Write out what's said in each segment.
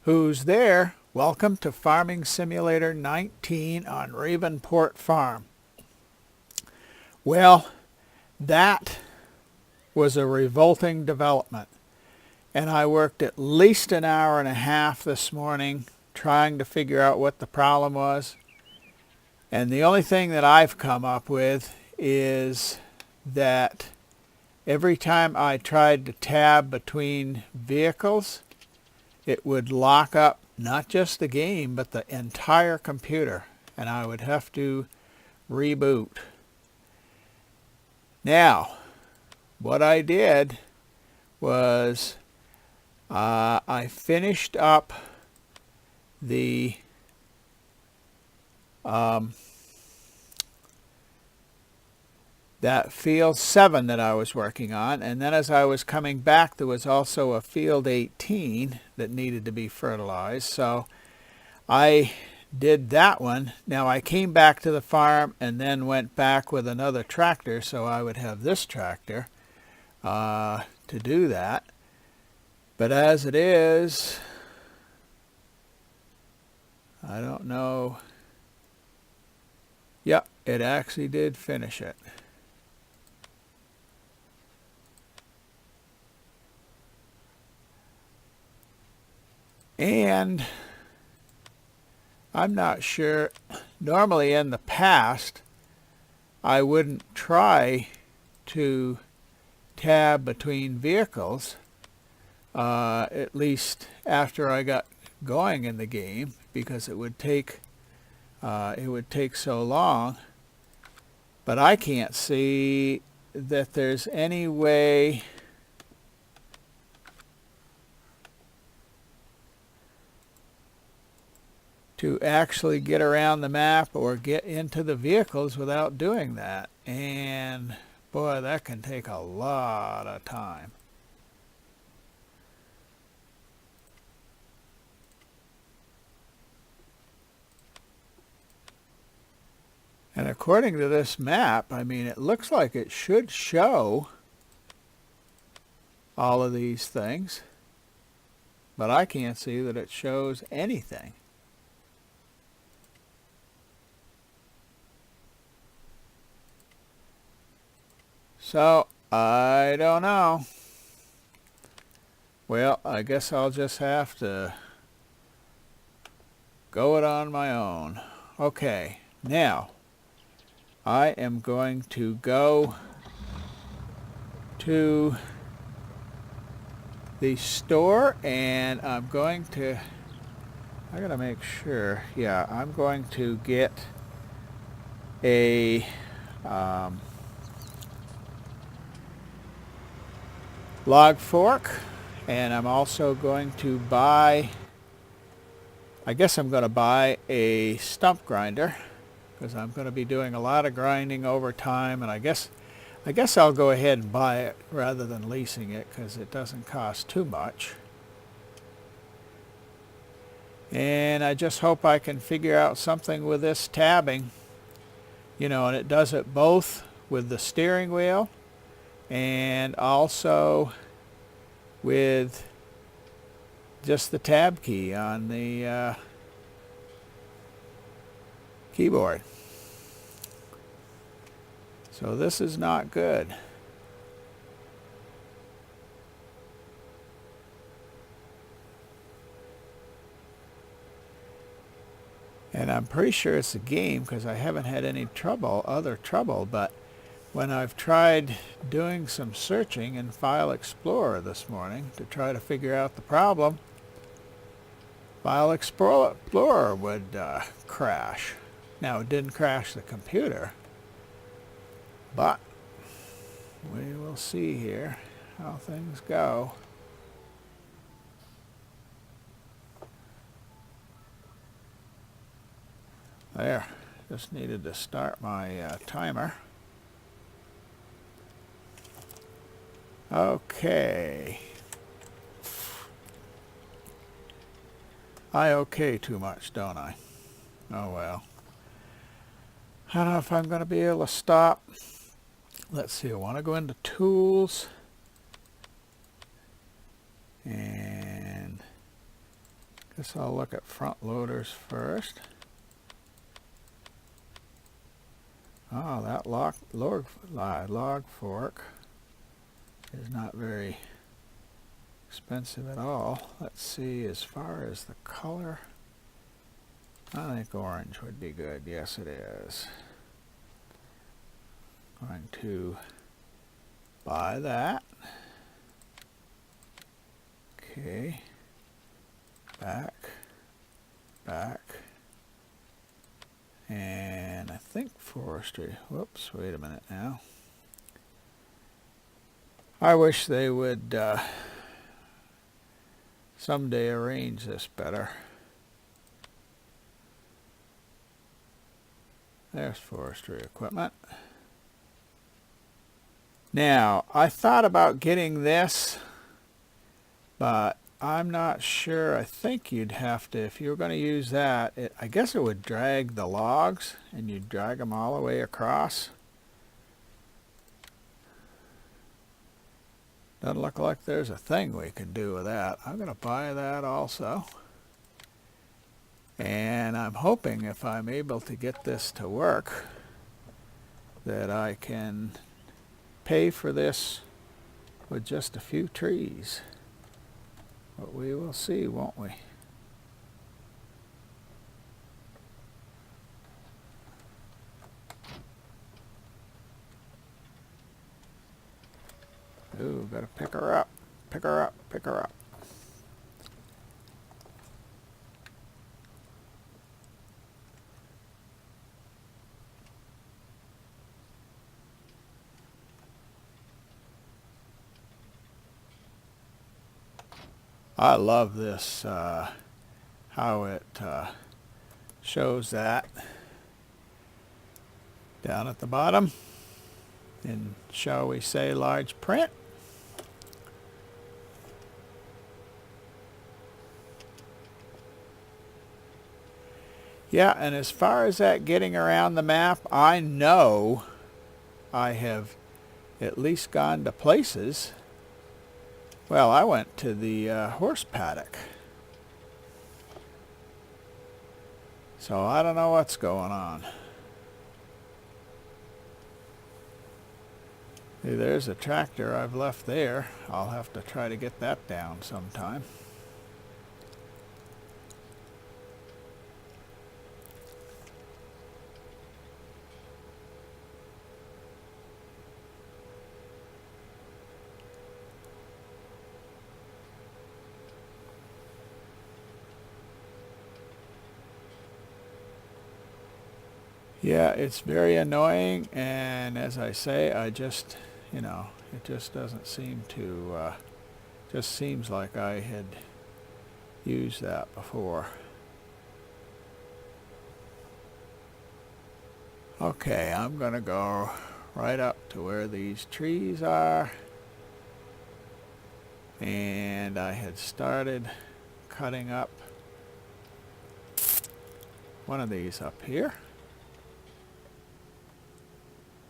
Who's there? Welcome to Farming Simulator 19 on Ravenport Farm. Well, that was a revolting development, and I worked at least an hour and a half this morning trying to figure out what the problem was. And the only thing that I've come up with is that every time I tried to tab between vehicles, it would lock up not just the game, but the entire computer, and I would have to reboot. Now, what I did was I finished up the that field 7 that I was working on, and then as I was coming back there was also a field 18 that needed to be fertilized, so I did that one. Now I came back to the farm and then went back with another tractor, so I would have this tractor to do that. But as it is, I don't know. Yep, it actually did finish it. And I'm not sure, normally in the past I wouldn't try to tab between vehicles, at least after I got going in the game, because it would take so long. But I can't see that there's any way to actually get around the map or get into the vehicles without doing that. And boy, that can take a lot of time. And according to this map, I mean, it looks like it should show all of these things, but I can't see that it shows anything. So, I don't know. Well, I guess I'll just have to go it on my own. Okay, now I am going to go to the store, and I gotta make sure, yeah, I'm going to get a log fork, and I'm also going to buy, I guess I'm going to buy a stump grinder, because I'm going to be doing a lot of grinding over time, and I guess I'll go ahead and buy it rather than leasing it, because it doesn't cost too much. And I just hope I can figure out something with this tabbing, you know, and it does it both with the steering wheel and also with just the tab key on the keyboard. So this is not good. And I'm pretty sure it's a game, because I haven't had any other trouble, but when I've tried doing some searching in File Explorer this morning to try to figure out the problem, File Explorer would crash. Now, it didn't crash the computer, but we will see here how things go. There, just needed to start my timer. Okay. I okay too much, don't I? Oh well. I don't know if I'm going to be able to stop. Let's see, I want to go into Tools. And Guess I'll look at front loaders first. Oh, that log fork is not very expensive at all. Let's see, as far as the color, I think orange would be good. Yes, it is. Going to buy that. Okay. Back. And I think forestry. Whoops, wait a minute now. I wish they would someday arrange this better. There's forestry equipment. Now, I thought about getting this, but I'm not sure. I think you'd have to, if you were going to use that, I guess it would drag the logs, and you'd drag them all the way across. Doesn't look like there's a thing we can do with that. I'm going to buy that also. And I'm hoping if I'm able to get this to work, that I can pay for this with just a few trees. But we will see, won't we? Ooh, gotta pick her up. Pick her up, pick her up. I love this, how it shows that down at the bottom in, shall we say, large print. Yeah, and as far as that getting around the map, I know I have at least gone to places. Well, I went to the horse paddock. So I don't know what's going on. Hey, there's a tractor I've left there. I'll have to try to get that down sometime. Yeah, it's very annoying, and as I say, I just, it just doesn't seem to, just seems like I had used that before. Okay, I'm going to go right up to where these trees are, and I had started cutting up one of these up here.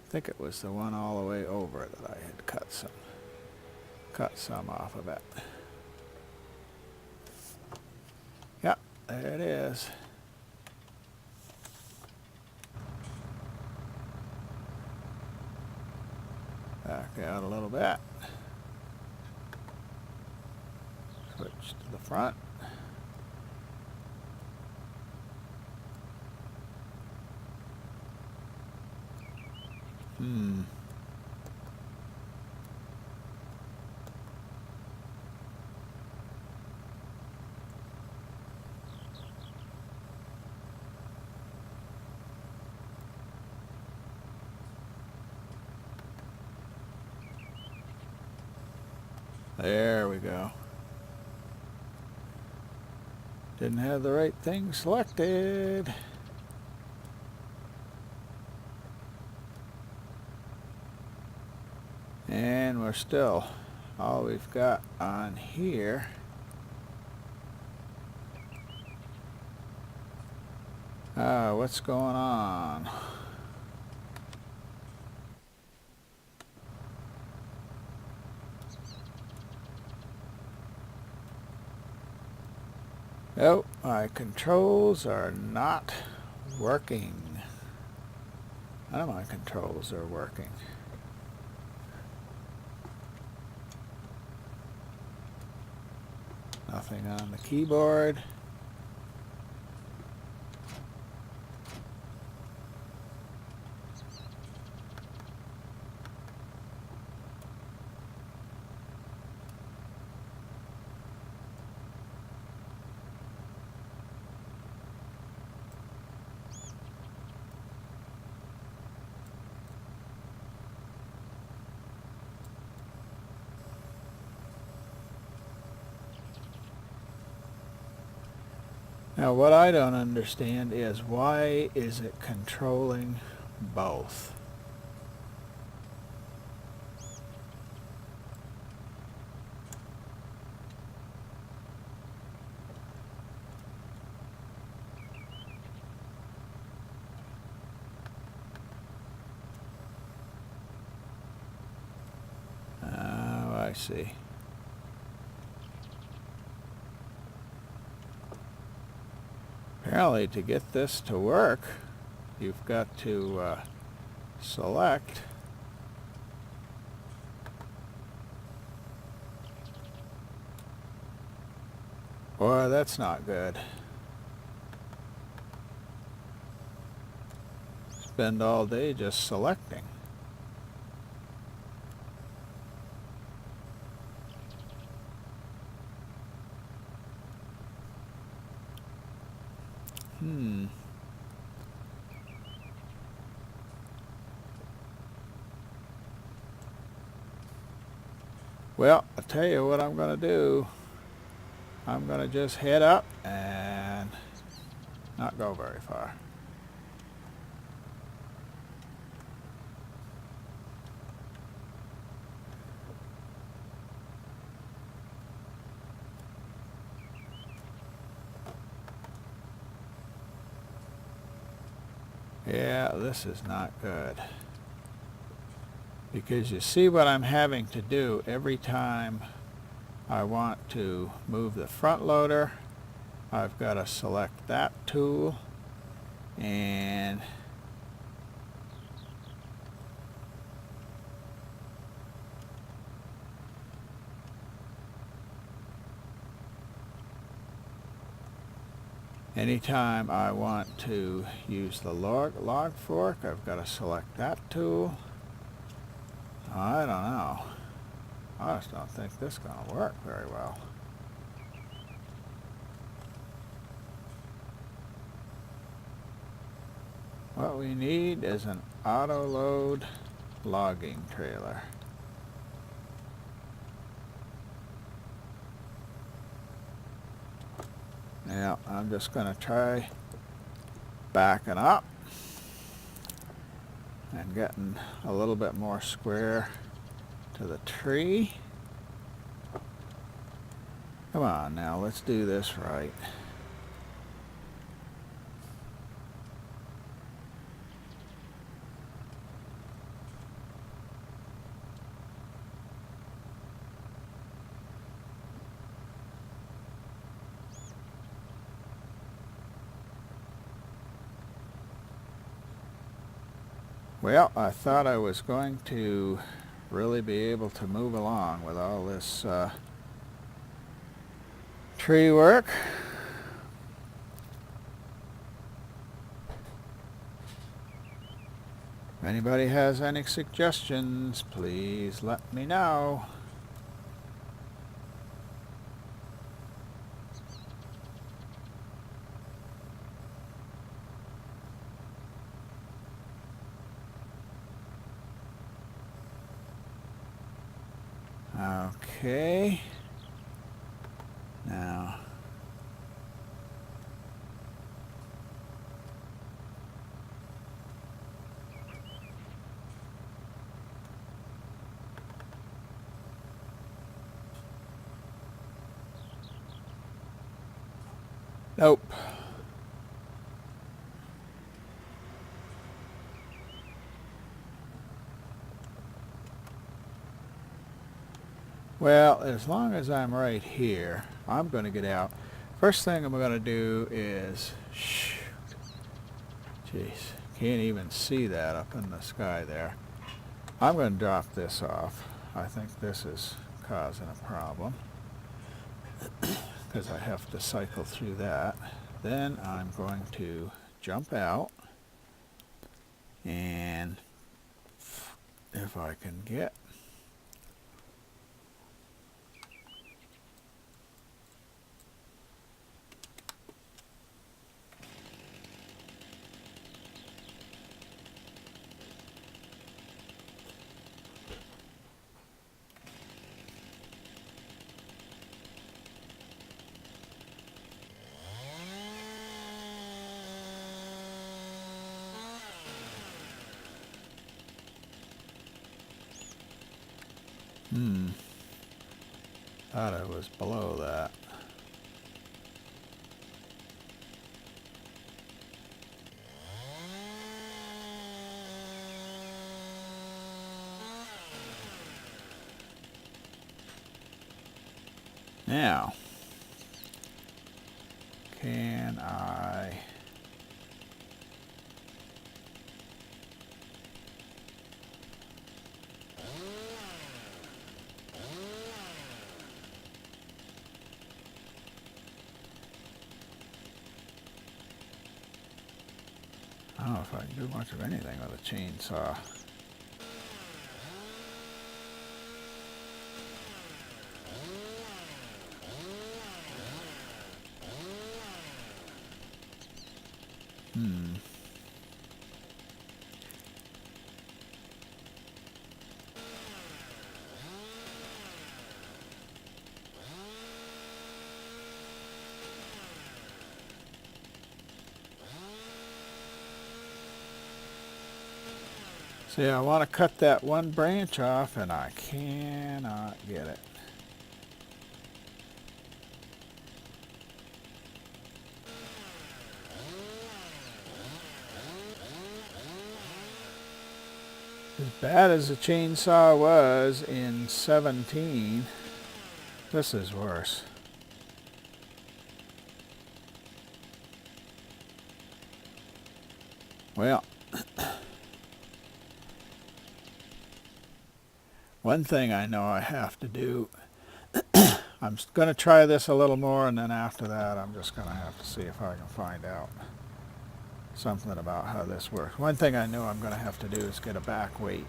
I think it was the one all the way over that I had cut some off of it. Yeah, there it is. Back out a little bit. Switch to the front. There we go. Didn't have the right thing selected. And we're still, all we've got on here what's going on? Oh, my controls are not working. None of my controls are working. Nothing on the keyboard. Now what I don't understand is why is it controlling both? Oh, I see. Apparently to get this to work, you've got to select Boy, that's not good. Spend all day just selecting. Well, I'll tell you what I'm going to do. I'm going to just head up and not go very far. Yeah, this is not good. Because you see what I'm having to do every time I want to move the front loader. I've got to select that tool and anytime I want to use the log fork, I've got to select that tool. I don't know. I just don't think this is going to work very well. What we need is an auto load logging trailer. Now I'm just going to try backing up and getting a little bit more square to the tree. Come on now, let's do this right. Well, I thought I was going to really be able to move along with all this tree work. If anybody has any suggestions, please let me know. Okay. Now, nope. Well, as long as I'm right here, I'm going to get out. First thing I'm going to do is, jeez, can't even see that up in the sky there. I'm going to drop this off. I think this is causing a problem because I have to cycle through that. Then I'm going to jump out, and if I can get thought I was below that. Now, can I... I don't know if I can do much of anything with a chainsaw. See, I want to cut that one branch off, and I cannot get it. As bad as the chainsaw was in 17, this is worse. Well, one thing I know I have to do, I'm going to try this a little more, and then after that I'm just going to have to see if I can find out something about how this works. One thing I know I'm going to have to do is get a back weight.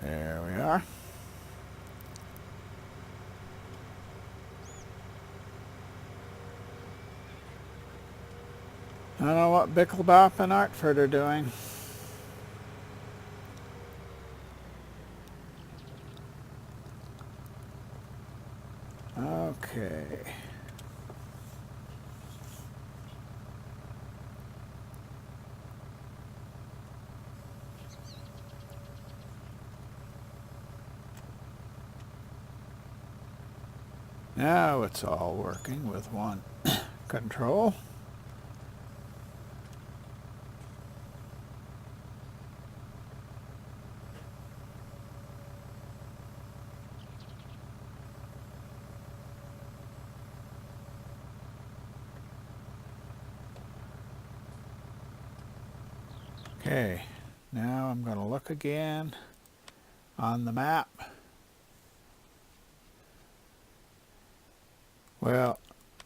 There we are. I don't know what Bicklebop and Artford are doing. Okay. Now it's all working with one control. Okay, now I'm going to look again on the map. Well,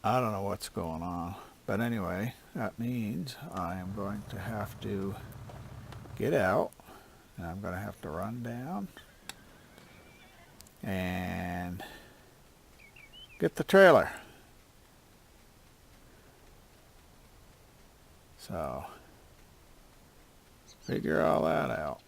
I don't know what's going on, but anyway, that means I am going to have to get out, and I'm going to have to run down and get the trailer. So, figure all that out.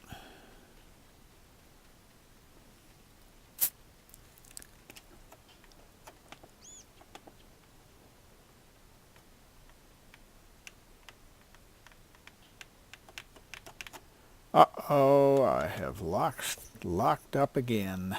Uh-oh, I have locked up again.